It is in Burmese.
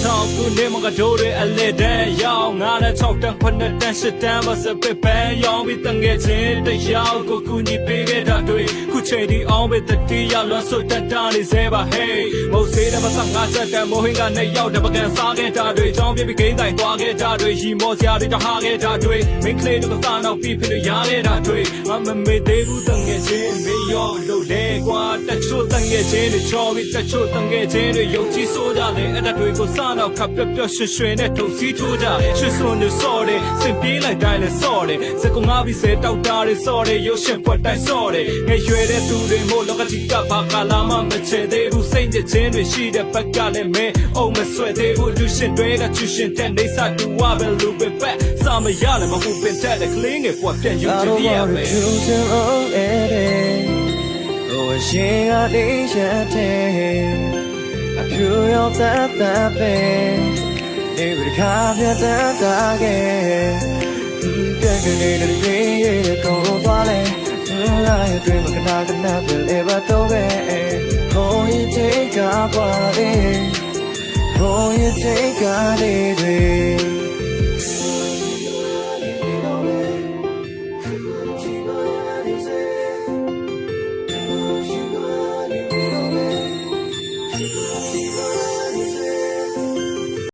talk กูနေမကဒိုးရအလေတန်းရောက်ငါနဲ့6တန်း9တန်း10တန်းမစပစ်ပန်းရောင်းပြီးတငယ်ချင်းတယောက်ကိုကူညီပေးခဲ့တာတွေခုချိန်ဒီအောင်ပဲတတိယလွန်ဆွတ်တန်းနေစေပါ hey မဟုတ်သေးတယ်မဆငါချက်တဲ့မိုးဟင်းကနေရောက်တဲ့ပကံစားခဲ့တာတွေကြောင်းပြပြီးဂိမ်းတိုင်သွားခဲ့တာတွေရီမောစရာတွေတဟာခဲ့တာတွေမင်းကလေးတို့ကစားတော့ပြီးဖြစ်ရခဲ့တာတွေငါမမေ့သေးဘူးတငယ်ချင်းမေရောလို့လေကွာတချို့တငယ်ချင်းတွေချော်ပြီးတချို့တငယ်ချင်းတွေယုံကြည်ဆိုးကြတယ်အဲ့ဒါတွေကိုစားတော့ခပ်ပျော့ပျော့ရွှင်ရွှင်နဲ့ထုတ်စီးထိုးကြတယ်ရွှင်စွန်တွေစော်တယ်စင်ပြေးလိုက်တိုင်းလည်းစော်တယ်စကုံငါပြီးစဲတောက်တာတွေစော်တယ်ရုပ်ရှင်ပွက်တိုင်းစော်တယ်ငယ်ရွယ်တဲ့သူတွေမို့လောကကြီးကဘာကလာမှမချေသေးဘူးစိတ်ညစ်ခြင်းတွေရှိတဲ့ဘက်ကလည်းမဲအောင်မဆွဲသေးဘူးလူရှင်တွေကချူရှင်တဲ့နေစာတူဝါပဲလူပဲပဲစာမရလည်းမဟုတ်ပင်တဲ့ကလေးငယ်ပွက်ပြန်ယူကြည့်ရမယ်Oh, she got this a pure of that pain. They would come here that again. Get in the day, go valley. I dream of another live at the way. Oh, you take a body. Oh, you take a day.